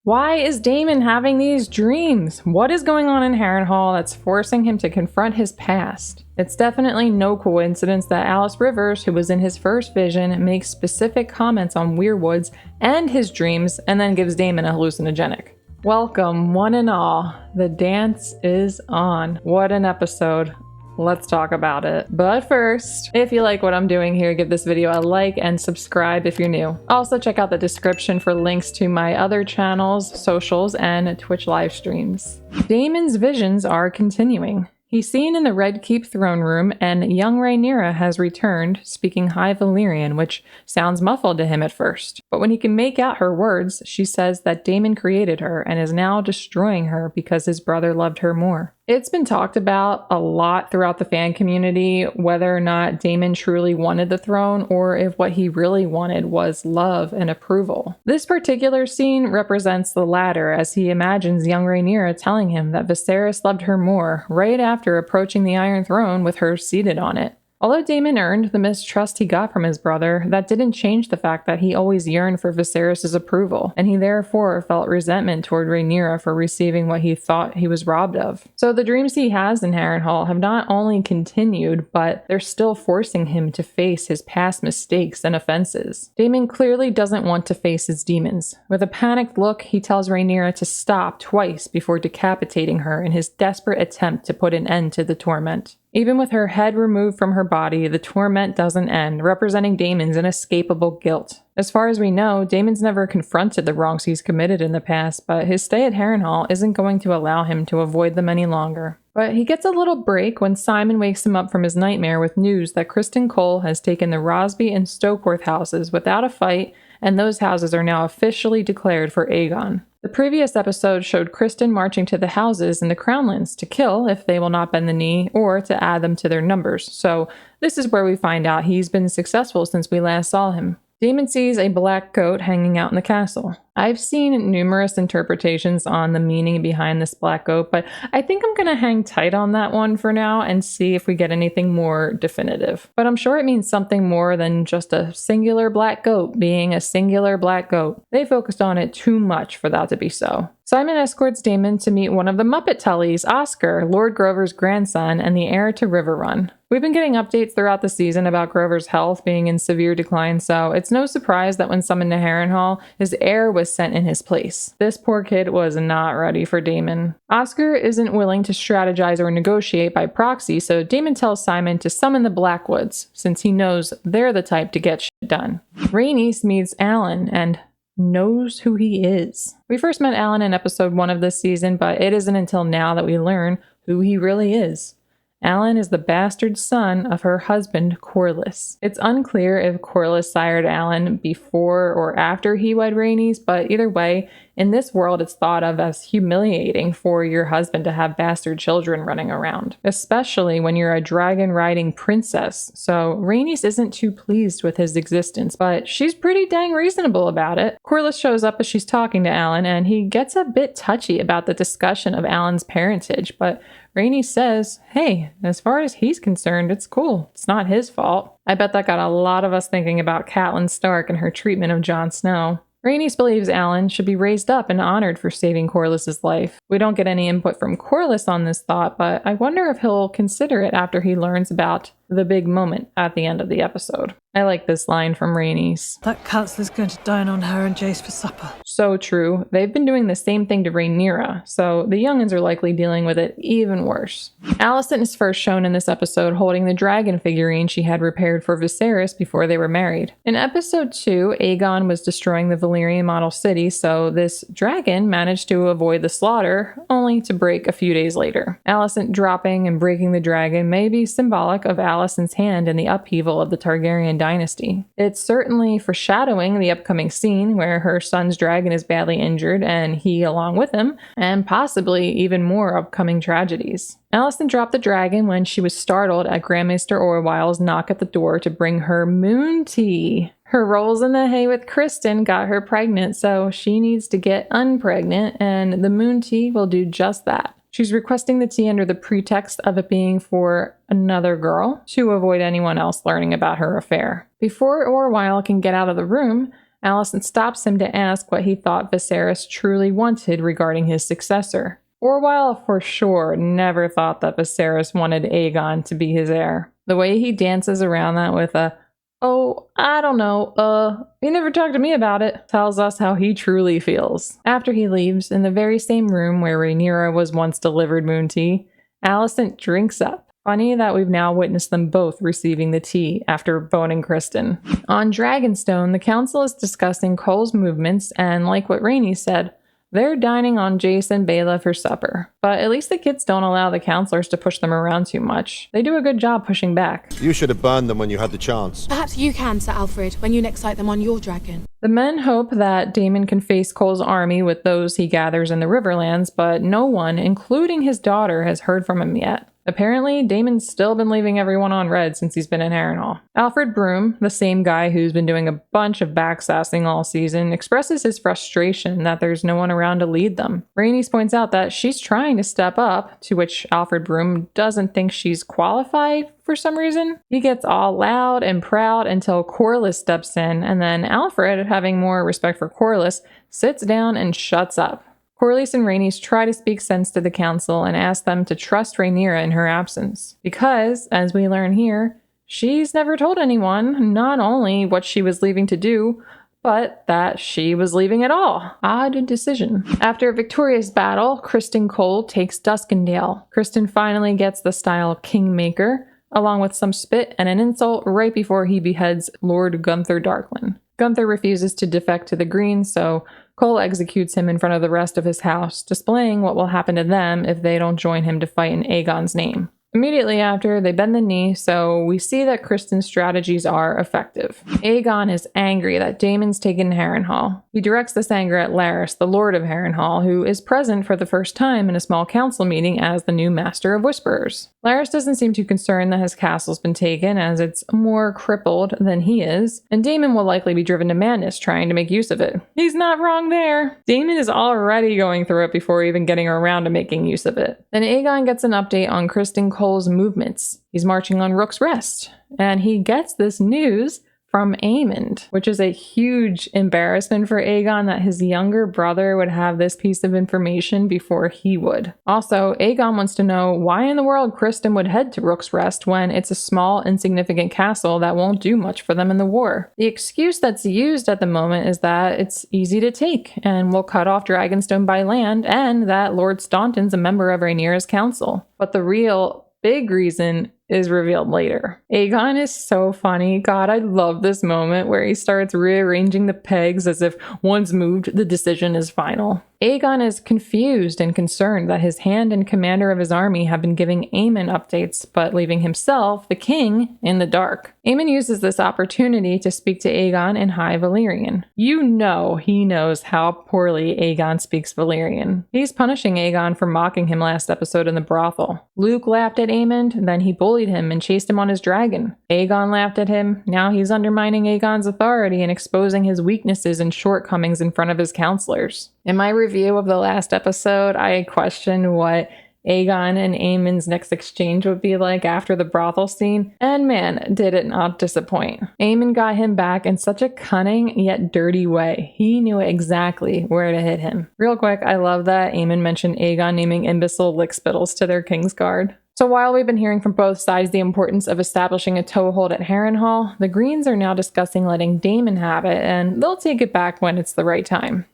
Why is Damon having these dreams? What is going on in Harrenhal that's forcing him to confront his past? It's definitely no coincidence that Alice Rivers, who was in his first vision, makes specific comments on Weirwoods and his dreams and then gives Damon a hallucinogenic. Welcome, one and all. The dance is on. What an episode. Let's talk about it. But first, if you like what I'm doing here, give this video a like and subscribe if you're new. Also, check out the description for links to my other channels, socials, and Twitch live streams. Damon's visions are continuing. He's seen in the Red Keep throne room, and young Rhaenyra has returned, speaking High Valyrian, which sounds muffled to him at first. But when he can make out her words, she says that Damon created her and is now destroying her because his brother loved her more. It's been talked about a lot throughout the fan community whether or not Damon truly wanted the throne or if what he really wanted was love and approval. This particular scene represents the latter, as he imagines young Rhaenyra telling him that Viserys loved her more right after approaching the Iron Throne with her seated on it. Although Damon earned the mistrust he got from his brother, that didn't change the fact that he always yearned for Viserys' approval, and he therefore felt resentment toward Rhaenyra for receiving what he thought he was robbed of. So the dreams he has in Harrenhal have not only continued, but they're still forcing him to face his past mistakes and offenses. Damon clearly doesn't want to face his demons. With a panicked look, he tells Rhaenyra to stop twice before decapitating her in his desperate attempt to put an end to the torment. Even with her head removed from her body, the torment doesn't end, representing Damon's inescapable guilt. As far as we know, Damon's never confronted the wrongs he's committed in the past, but his stay at Harrenhal isn't going to allow him to avoid them any longer. But he gets a little break when Simon wakes him up from his nightmare with news that Criston Cole has taken the Rosby and Stokeworth houses without a fight, and those houses are now officially declared for Aegon. The previous episode showed Criston marching to the houses in the Crownlands to kill if they will not bend the knee, or to add them to their numbers, so this is where we find out he's been successful since we last saw him. Damon sees a black goat hanging out in the castle. I've seen numerous interpretations on the meaning behind this black goat, but I think I'm gonna hang tight on that one for now and see if we get anything more definitive. But I'm sure it means something more than just a singular black goat being a singular black goat. They focused on it too much for that to be so. Simon escorts Damon to meet one of the Muppet Tullys, Oscar, Lord Grover's grandson and the heir to Riverrun. We've been getting updates throughout the season about Grover's health being in severe decline, so it's no surprise that when summoned to Harrenhal, his heir was sent in his place. This poor kid was not ready for Damon. Oscar isn't willing to strategize or negotiate by proxy, so Damon tells Simon to summon the Blackwoods, since he knows they're the type to get shit done. Rhaenys meets Alan and knows who he is. We first met Alan in episode 1 of this season, but it isn't until now that we learn who he really is. Alan is the bastard son of her husband, Corlys. It's unclear if Corlys sired Alan before or after he wed Rhaenys, but either way, in this world it's thought of as humiliating for your husband to have bastard children running around, especially when you're a dragon-riding princess, so Rhaenys isn't too pleased with his existence, but she's pretty dang reasonable about it. Corlys shows up as she's talking to Alan, and he gets a bit touchy about the discussion of Alan's parentage, but Rhaenys says, hey, as far as he's concerned, it's cool. It's not his fault. I bet that got a lot of us thinking about Catelyn Stark and her treatment of Jon Snow. Rhaenys believes Alan should be raised up and honored for saving Corlys' life. We don't get any input from Corlys on this thought, but I wonder if he'll consider it after he learns about the big moment at the end of the episode. I like this line from Rhaenys. That counselor's going to dine on her and Jace for supper. So true. They've been doing the same thing to Rhaenyra, so the youngins are likely dealing with it even worse. Alicent is first shown in this episode holding the dragon figurine she had repaired for Viserys before they were married. In episode 2, Aegon was destroying the Valyrian model city, so this dragon managed to avoid the slaughter, only to break a few days later. Alicent dropping and breaking the dragon may be symbolic of Alicent's hand in the upheaval of the Targaryen dynasty. It's certainly foreshadowing the upcoming scene where her son's dragon is badly injured and he along with him, and possibly even more upcoming tragedies. Alicent dropped the dragon when she was startled at Grandmaster Orwell's knock at the door to bring her moon tea. Her rolls in the hay with Criston got her pregnant, so she needs to get unpregnant, and the moon tea will do just that. She's requesting the tea under the pretext of it being for another girl to avoid anyone else learning about her affair. Before Orwell can get out of the room, Alicent stops him to ask what he thought Viserys truly wanted regarding his successor. Orwell for sure never thought that Viserys wanted Aegon to be his heir. The way he dances around that with a, "Oh, I don't know, he never talked to me about it," tells us how he truly feels. After he leaves, in the very same room where Rhaenyra was once delivered moon tea, Alicent drinks up. Funny that we've now witnessed them both receiving the tea after boning Kristen. On Dragonstone, the council is discussing Cole's movements, and like what Rhaenys said, they're dining on Jace and Baela for supper. But at least the kids don't allow the counselors to push them around too much. They do a good job pushing back. You should have burned them when you had the chance. Perhaps you can, Sir Alfred, when you next sight them on your dragon. The men hope that Damon can face Cole's army with those he gathers in the Riverlands, but no one, including his daughter, has heard from him yet. Apparently, Damon's still been leaving everyone on red since he's been in Harrenhal. Alfred Broom, the same guy who's been doing a bunch of backsassing all season, expresses his frustration that there's no one around to lead them. Rhaenys points out that she's trying to step up, to which Alfred Broom doesn't think she's qualified for some reason. He gets all loud and proud until Corlys steps in, and then Alfred, having more respect for Corlys, sits down and shuts up. Corlys and Rhaenys try to speak sense to the council and ask them to trust Rhaenyra in her absence. Because, as we learn here, she's never told anyone not only what she was leaving to do, but that she was leaving at all. Odd decision. After a victorious battle, Criston Cole takes Duskendale. Criston finally gets the style Kingmaker, along with some spit and an insult right before he beheads Lord Gunther Darklyn. Gunther refuses to defect to the Greens, so Cole executes him in front of the rest of his house, displaying what will happen to them if they don't join him to fight in Aegon's name. Immediately after, they bend the knee, so we see that Criston's strategies are effective. Aegon is angry that Damon's taken Harrenhal. He directs this anger at Larys, the Lord of Harrenhal, who is present for the first time in a small council meeting as the new Master of Whisperers. Larys doesn't seem too concerned that his castle's been taken, as it's more crippled than he is, and Damon will likely be driven to madness trying to make use of it. He's not wrong there. Damon is already going through it before even getting around to making use of it. Then Aegon gets an update on Criston Cole's movements. He's marching on Rook's Rest, and he gets this news from Aemond, which is a huge embarrassment for Aegon that his younger brother would have this piece of information before he would. Also, Aegon wants to know why in the world Criston would head to Rook's Rest when it's a small, insignificant castle that won't do much for them in the war. The excuse that's used at the moment is that it's easy to take and will cut off Dragonstone by land, and that Lord Staunton's a member of Rhaenyra's council. But the real big reason is revealed later. Aegon is so funny. God, I love this moment where he starts rearranging the pegs as if once moved, the decision is final. Aegon is confused and concerned that his hand and commander of his army have been giving Aemon updates, but leaving himself, the king, in the dark. Aemon uses this opportunity to speak to Aegon in High Valyrian. You know he knows how poorly Aegon speaks Valyrian. He's punishing Aegon for mocking him last episode in the brothel. Luke laughed at Aemon, then he bullied him and chased him on his dragon. Aegon laughed at him. Now he's undermining Aegon's authority and exposing his weaknesses and shortcomings in front of his counselors. In my review of the last episode, I questioned what Aegon and Aemon's next exchange would be like after the brothel scene, and man, did it not disappoint. Aemon got him back in such a cunning yet dirty way. He knew exactly where to hit him. Real quick, I love that Aemon mentioned Aegon naming imbecile lickspittles to their Kingsguard. So while we've been hearing from both sides the importance of establishing a toehold at Harrenhal, the Greens are now discussing letting Damon have it, and they'll take it back when it's the right time.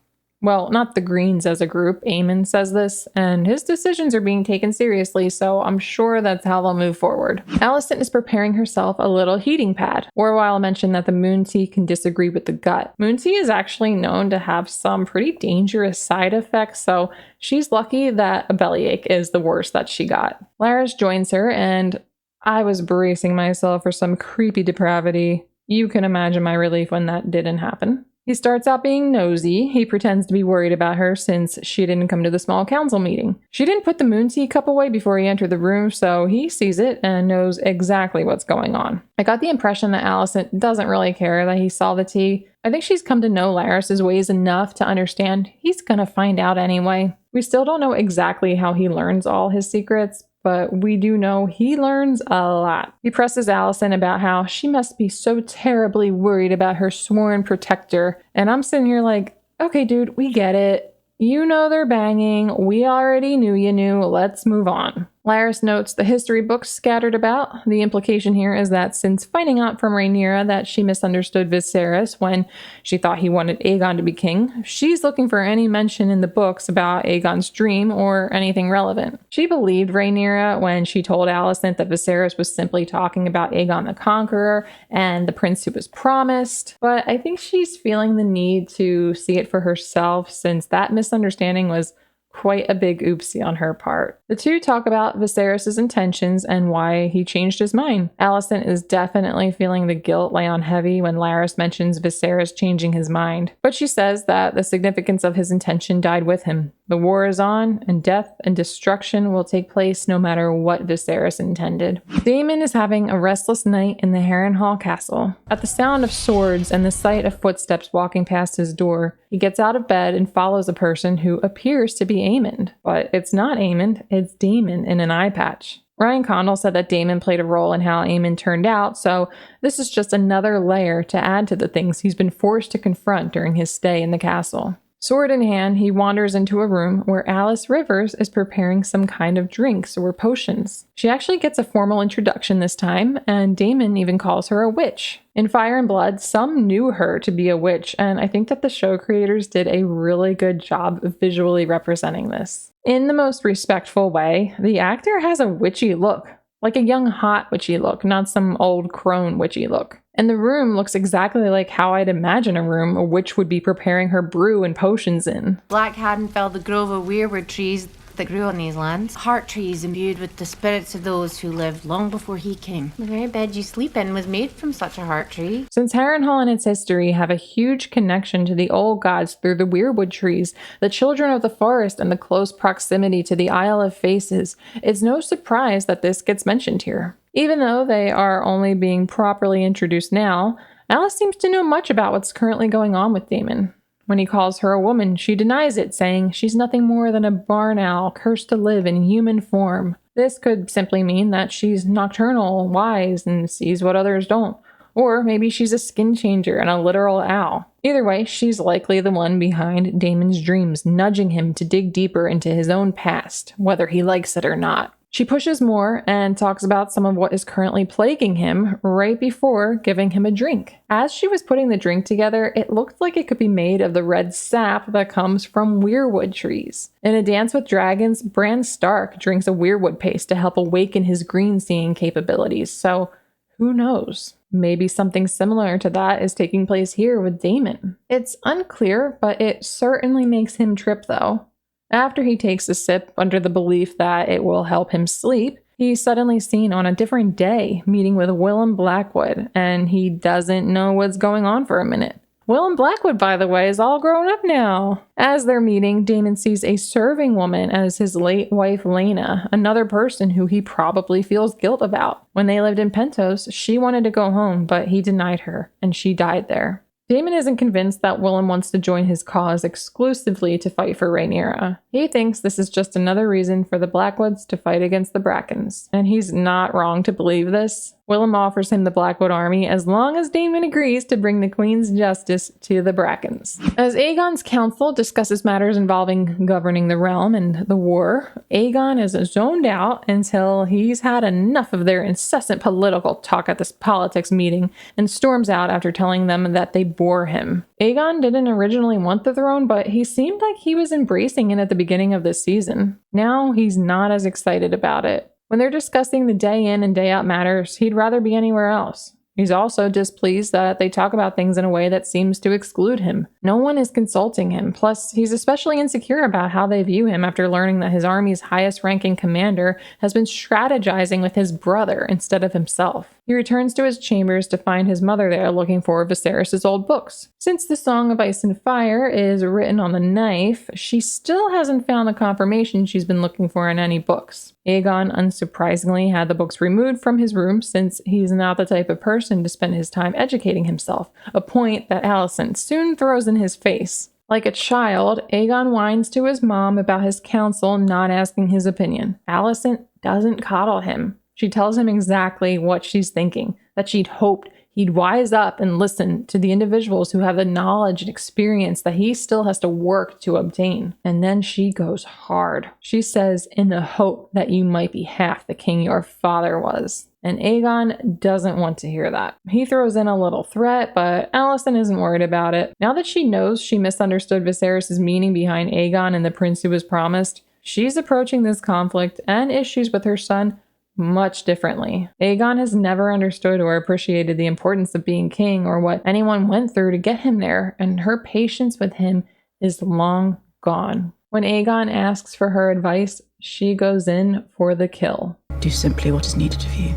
Well, not the Greens as a group, Aemon says this, and his decisions are being taken seriously, so I'm sure that's how they'll move forward. Alicent is preparing herself a little heating pad. Orwell mentioned that the moon tea can disagree with the gut. Moon tea is actually known to have some pretty dangerous side effects, so she's lucky that a bellyache is the worst that she got. Larys joins her, and I was bracing myself for some creepy depravity. You can imagine my relief when that didn't happen. He starts out being nosy. He pretends to be worried about her since she didn't come to the small council meeting. She didn't put the moon tea cup away before he entered the room, so he sees it and knows exactly what's going on. I got the impression that Alicent doesn't really care that he saw the tea. I think she's come to know Larys' ways enough to understand he's gonna find out anyway. We still don't know exactly how he learns all his secrets, but we do know he learns a lot. He presses Alicent about how she must be so terribly worried about her sworn protector, and I'm sitting here like, okay dude, we get it. You know they're banging. We already knew you knew. Let's move on. Larys notes the history books scattered about. The implication here is that since finding out from Rhaenyra that she misunderstood Viserys when she thought he wanted Aegon to be king, she's looking for any mention in the books about Aegon's dream or anything relevant. She believed Rhaenyra when she told Alicent that Viserys was simply talking about Aegon the Conqueror and the prince who was promised, but I think she's feeling the need to see it for herself since that misunderstanding was quite a big oopsie on her part. The two talk about Viserys' intentions and why he changed his mind. Alicent is definitely feeling the guilt lay on heavy when Larys mentions Viserys changing his mind, but she says that the significance of his intention died with him. The war is on, and death and destruction will take place no matter what Viserys intended. Damon is having a restless night in the Harrenhal castle. At the sound of swords and the sight of footsteps walking past his door, he gets out of bed and follows a person who appears to be Aemond. But it's not Aemond, it's Damon in an eye patch. Ryan Condal said that Damon played a role in how Aemond turned out, so this is just another layer to add to the things he's been forced to confront during his stay in the castle. Sword in hand, he wanders into a room where Alys Rivers is preparing some kind of drinks or potions. She actually gets a formal introduction this time, and Damon even calls her a witch. In Fire and Blood, some knew her to be a witch, and I think that the show creators did a really good job of visually representing this. In the most respectful way, the actor has a witchy look. Like a young, hot witchy look, not some old crone witchy look. And the room looks exactly like how I'd imagine a room a witch would be preparing her brew and potions in. Black hadn't felled the grove of weirwood trees that grew on these lands. Heart trees imbued with the spirits of those who lived long before he came. The very bed you sleep in was made from such a heart tree. Since Harrenhal and its history have a huge connection to the old gods through the weirwood trees, the children of the forest, and the close proximity to the Isle of Faces, it's no surprise that this gets mentioned here. Even though they are only being properly introduced now, Alice seems to know much about what's currently going on with Damon. When he calls her a woman, she denies it, saying she's nothing more than a barn owl cursed to live in human form. This could simply mean that she's nocturnal, wise, and sees what others don't. Or maybe she's a skin changer and a literal owl. Either way, she's likely the one behind Damon's dreams, nudging him to dig deeper into his own past, whether he likes it or not. She pushes more and talks about some of what is currently plaguing him right before giving him a drink. As she was putting the drink together, it looked like it could be made of the red sap that comes from weirwood trees. In A Dance with Dragons, Bran Stark drinks a weirwood paste to help awaken his green-seeing capabilities, so who knows? Maybe something similar to that is taking place here with Damon. It's unclear, but it certainly makes him trip though. After he takes a sip under the belief that it will help him sleep, he's suddenly seen on a different day meeting with Willem Blackwood, and he doesn't know what's going on for a minute. Willem Blackwood, by the way, is all grown up now. As they're meeting, Damon sees a serving woman as his late wife Laena, another person who he probably feels guilt about. When they lived in Pentos, she wanted to go home, but he denied her, and she died there. Damon isn't convinced that Willem wants to join his cause exclusively to fight for Rhaenyra. He thinks this is just another reason for the Blackwoods to fight against the Brackens. And he's not wrong to believe this. Willem offers him the Blackwood army as long as Damon agrees to bring the Queen's justice to the Brackens. As Aegon's council discusses matters involving governing the realm and the war, Aegon is zoned out until he's had enough of their incessant political talk at this politics meeting and storms out after telling them that they bore him. Aegon didn't originally want the throne, but he seemed like he was embracing it at the beginning of this season. Now he's not as excited about it. When they're discussing the day in and day out matters, he'd rather be anywhere else. He's also displeased that they talk about things in a way that seems to exclude him. No one is consulting him, plus he's especially insecure about how they view him after learning that his army's highest-ranking commander has been strategizing with his brother instead of himself. He returns to his chambers to find his mother there looking for Viserys' old books. Since the Song of Ice and Fire is written on the knife, she still hasn't found the confirmation she's been looking for in any books. Aegon, unsurprisingly, had the books removed from his room since he's not the type of person to spend his time educating himself, a point that Alicent soon throws in his face. Like a child, Aegon whines to his mom about his council not asking his opinion. Alicent doesn't coddle him. She tells him exactly what she's thinking, that she'd hoped he'd wise up and listen to the individuals who have the knowledge and experience that he still has to work to obtain. And then she goes hard. She says, in the hope that you might be half the king your father was. And Aegon doesn't want to hear that. He throws in a little threat, but Alicent isn't worried about it. Now that she knows she misunderstood Viserys' meaning behind Aegon and the prince who was promised, she's approaching this conflict and issues with her son much differently. Aegon has never understood or appreciated the importance of being king or what anyone went through to get him there, and her patience with him is long gone. When Aegon asks for her advice, she goes in for the kill. Do simply what is needed of you.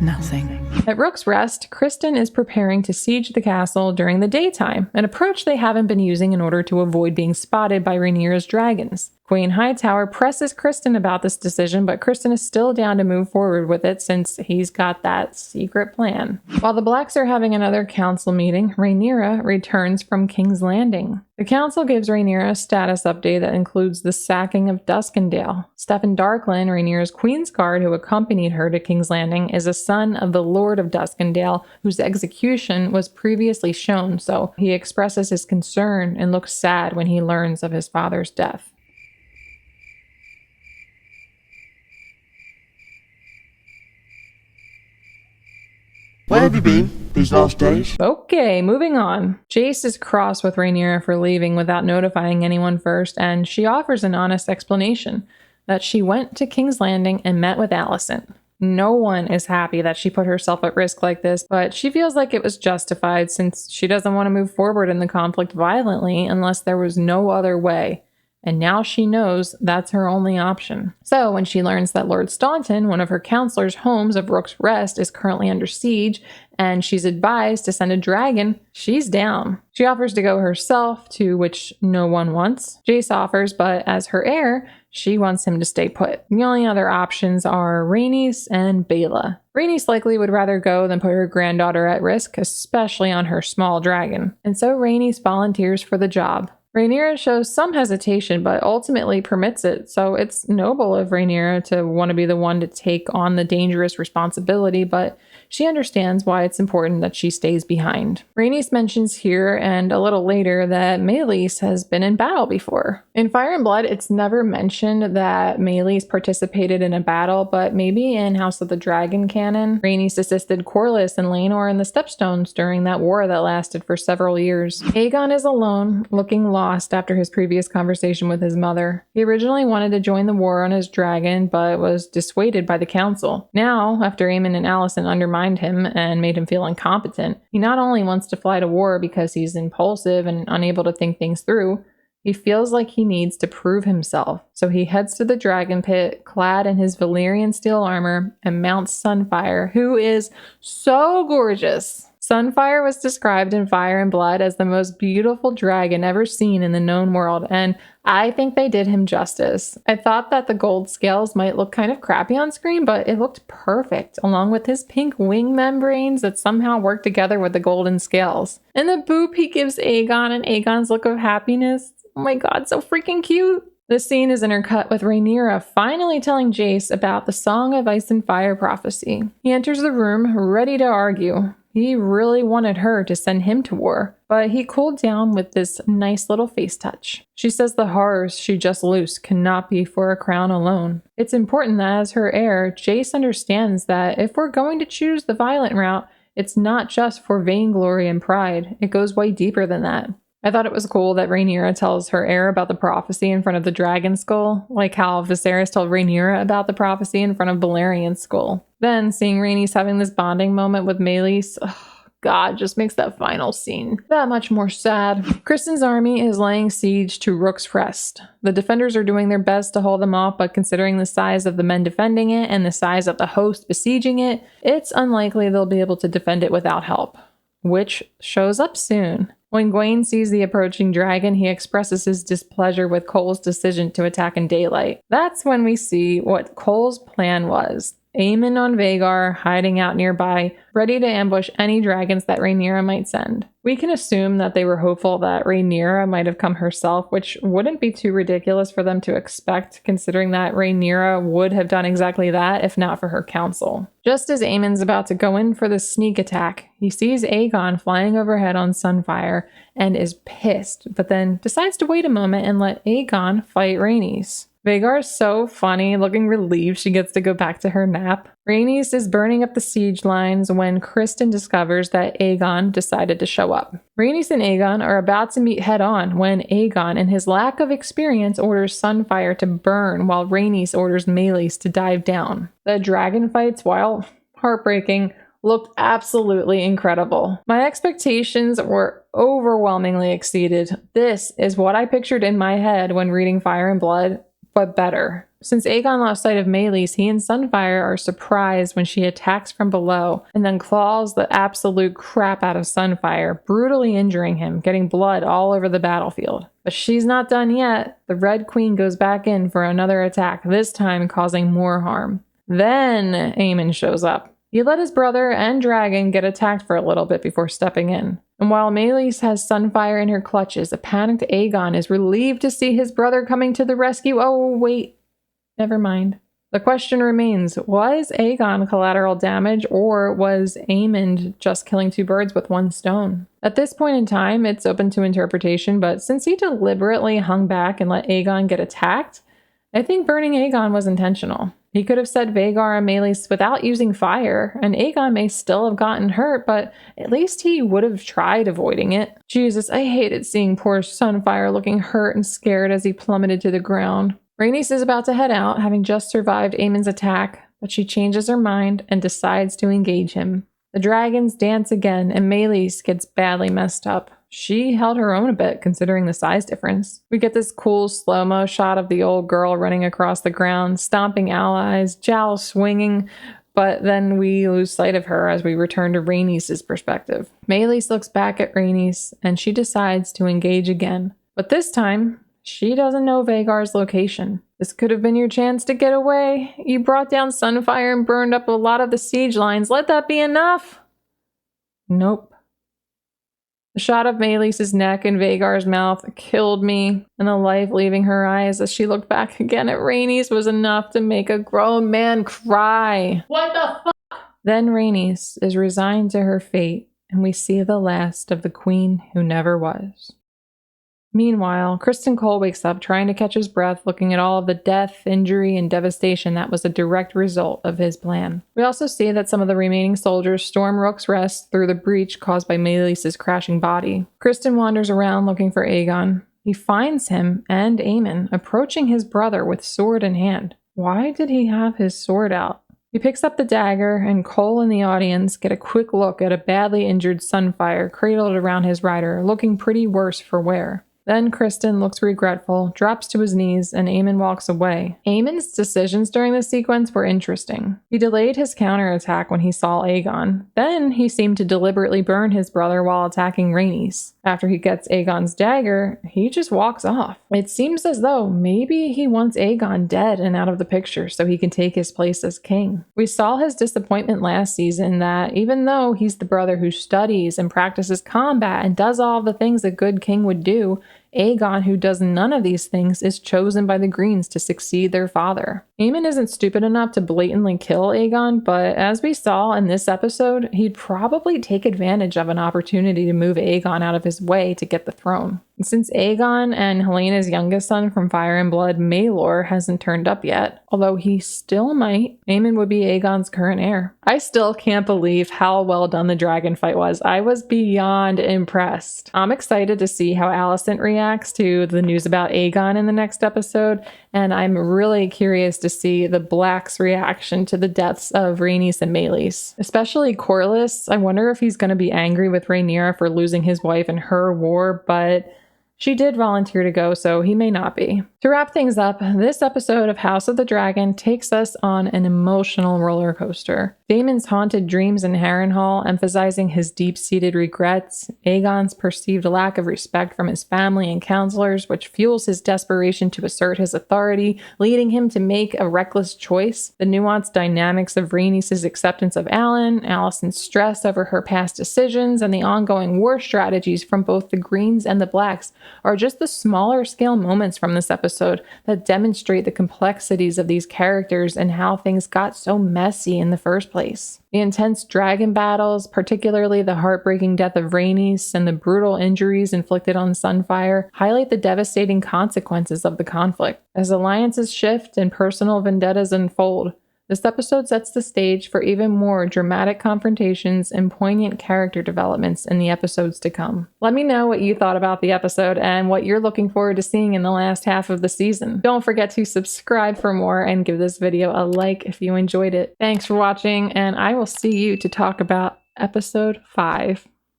Nothing. At Rook's Rest, Criston is preparing to siege the castle during the daytime, an approach they haven't been using in order to avoid being spotted by Rhaenyra's dragons. Queen Hightower presses Criston about this decision, but Criston is still down to move forward with it since he's got that secret plan. While the Blacks are having another council meeting, Rhaenyra returns from King's Landing. The council gives Rhaenyra a status update that includes the sacking of Duskendale. Steffan Darklyn, Rhaenyra's Queensguard who accompanied her to King's Landing, is a son of the Lord of Duskendale, whose execution was previously shown, so he expresses his concern and looks sad when he learns of his father's death. Where have you been these last days? Okay, moving on. Jace is cross with Rhaenyra for leaving without notifying anyone first, and she offers an honest explanation that she went to King's Landing and met with Alicent. No one is happy that she put herself at risk like this, but she feels like it was justified since she doesn't want to move forward in the conflict violently unless there was no other way. And now she knows that's her only option. So when she learns that Lord Staunton, one of her counselors' homes of Rook's Rest, is currently under siege, and she's advised to send a dragon, she's down. She offers to go herself, to which no one wants. Jace offers, but as her heir, she wants him to stay put. The only other options are Rhaenys and Baela. Rhaenys likely would rather go than put her granddaughter at risk, especially on her small dragon. And so Rhaenys volunteers for the job. Rhaenyra shows some hesitation, but ultimately permits it, so it's noble of Rhaenyra to want to be the one to take on the dangerous responsibility, but she understands why it's important that she stays behind. Rhaenys mentions here and a little later that Meleys has been in battle before. In Fire and Blood, it's never mentioned that Meleys participated in a battle, but maybe in House of the Dragon canon, Rhaenys assisted Corlys and Laenor in the Stepstones during that war that lasted for several years. Aegon is alone, looking lost after his previous conversation with his mother. He originally wanted to join the war on his dragon, but was dissuaded by the council. Now, after Aemon and Alicent undermined him and made him feel incompetent, he not only wants to fly to war because he's impulsive and unable to think things through, he feels like he needs to prove himself. So he heads to the dragon pit, clad in his Valyrian steel armor, and mounts Sunfire, who is so gorgeous. Sunfire was described in Fire and Blood as the most beautiful dragon ever seen in the known world, and I think they did him justice. I thought that the gold scales might look kind of crappy on screen, but it looked perfect, along with his pink wing membranes that somehow work together with the golden scales. And the boop he gives Aegon and Aegon's look of happiness. Oh my god, so freaking cute. This scene is intercut with Rhaenyra finally telling Jace about the Song of Ice and Fire prophecy. He enters the room ready to argue. He really wanted her to send him to war, but he cooled down with this nice little face touch. She says the horrors she just loosed cannot be for a crown alone. It's important that as her heir, Jace understands that if we're going to choose the violent route, it's not just for vainglory and pride. It goes way deeper than that. I thought it was cool that Rhaenyra tells her heir about the prophecy in front of the dragon skull, like how Viserys told Rhaenyra about the prophecy in front of Balerian's skull. Then, seeing Rhaenys having this bonding moment with Meleys, God, just makes that final scene that much more sad. Criston's army is laying siege to Rook's Rest. The defenders are doing their best to hold them off, but considering the size of the men defending it and the size of the host besieging it, it's unlikely they'll be able to defend it without help, which shows up soon. When Gwaine sees the approaching dragon, he expresses his displeasure with Cole's decision to attack in daylight. That's when we see what Cole's plan was. Aemon on Vhagar, hiding out nearby, ready to ambush any dragons that Rhaenyra might send. We can assume that they were hopeful that Rhaenyra might have come herself, which wouldn't be too ridiculous for them to expect, considering that Rhaenyra would have done exactly that if not for her counsel. Just as Aemon's about to go in for the sneak attack, he sees Aegon flying overhead on Sunfire and is pissed, but then decides to wait a moment and let Aegon fight Rhaenys. Vhagar is so funny, looking relieved she gets to go back to her nap. Rhaenys is burning up the siege lines when Criston discovers that Aegon decided to show up. Rhaenys and Aegon are about to meet head-on when Aegon, in his lack of experience, orders Sunfire to burn while Rhaenys orders Meleys to dive down. The dragon fights, while heartbreaking, looked absolutely incredible. My expectations were overwhelmingly exceeded. This is what I pictured in my head when reading Fire and Blood, but better. Since Aegon lost sight of Meleys, he and Sunfire are surprised when she attacks from below and then claws the absolute crap out of Sunfire, brutally injuring him, getting blood all over the battlefield. But she's not done yet. The Red Queen goes back in for another attack, this time causing more harm. Then Aemon shows up. He let his brother and dragon get attacked for a little bit before stepping in. And while Meleys has Sunfire in her clutches, a panicked Aegon is relieved to see his brother coming to the rescue. Oh, wait. Never mind. The question remains, was Aegon collateral damage, or was Aemon just killing two birds with one stone? At this point in time, it's open to interpretation, but since he deliberately hung back and let Aegon get attacked, I think burning Aegon was intentional. He could have set Vhagar and Meleys without using fire, and Aegon may still have gotten hurt, but at least he would have tried avoiding it. Jesus, I hated seeing poor Sunfire looking hurt and scared as he plummeted to the ground. Rhaenys is about to head out, having just survived Aemon's attack, but she changes her mind and decides to engage him. The dragons dance again, and Meleys gets badly messed up. She held her own a bit, considering the size difference. We get this cool slow-mo shot of the old girl running across the ground, stomping allies, jowls swinging, but then we lose sight of her as we return to Rhaenys' perspective. Meleys looks back at Rhaenys, and she decides to engage again. But this time, she doesn't know Vhagar's location. This could have been your chance to get away. You brought down Sunfire and burned up a lot of the siege lines. Let that be enough. Nope. The shot of Meleys' neck and Vhagar's mouth killed me, and the life leaving her eyes as she looked back again at Rhaenys was enough to make a grown man cry. What the fuck? Then Rhaenys is resigned to her fate, and we see the last of the queen who never was. Meanwhile, Criston Cole wakes up trying to catch his breath, looking at all of the death, injury, and devastation that was a direct result of his plan. We also see that some of the remaining soldiers storm Rook's Rest through the breach caused by Meleys' crashing body. Criston wanders around looking for Aegon. He finds him and Aemon approaching his brother with sword in hand. Why did he have his sword out? He picks up the dagger, and Cole and the audience get a quick look at a badly injured Sunfire cradled around his rider, looking pretty worse for wear. Then Criston looks regretful, drops to his knees, and Aemon walks away. Aemon's decisions during this sequence were interesting. He delayed his counterattack when he saw Aegon. Then he seemed to deliberately burn his brother while attacking Rhaenys. After he gets Aegon's dagger, he just walks off. It seems as though maybe he wants Aegon dead and out of the picture so he can take his place as king. We saw his disappointment last season that even though he's the brother who studies and practices combat and does all the things a good king would do, Aegon, who does none of these things, is chosen by the Greens to succeed their father. Aemon isn't stupid enough to blatantly kill Aegon, but as we saw in this episode, he'd probably take advantage of an opportunity to move Aegon out of his way to get the throne. Since Aegon and Helena's youngest son from Fire and Blood, Maelor, hasn't turned up yet, although he still might, Aemon would be Aegon's current heir. I still can't believe how well done the dragon fight was. I was beyond impressed. I'm excited to see how Alicent reacts to the news about Aegon in the next episode, and I'm really curious to see the Black's reaction to the deaths of Rhaenys and Meleys. Especially Corlys. I wonder if he's going to be angry with Rhaenyra for losing his wife in her war, but she did volunteer to go, so he may not be. To wrap things up, this episode of House of the Dragon takes us on an emotional roller coaster. Damon's haunted dreams in Harrenhal, emphasizing his deep-seated regrets, Aegon's perceived lack of respect from his family and counselors, which fuels his desperation to assert his authority, leading him to make a reckless choice, the nuanced dynamics of Rhaenys' acceptance of Alan, Alicent's stress over her past decisions, and the ongoing war strategies from both the Greens and the Blacks are just the smaller scale moments from this episode that demonstrate the complexities of these characters and how things got so messy in the first place. The intense dragon battles, particularly the heartbreaking death of Rhaenys and the brutal injuries inflicted on Sunfire, highlight the devastating consequences of the conflict. As alliances shift and personal vendettas unfold, this episode sets the stage for even more dramatic confrontations and poignant character developments in the episodes to come. Let me know what you thought about the episode and what you're looking forward to seeing in the last half of the season. Don't forget to subscribe for more and give this video a like if you enjoyed it. Thanks for watching, and I will see you to talk about episode 5.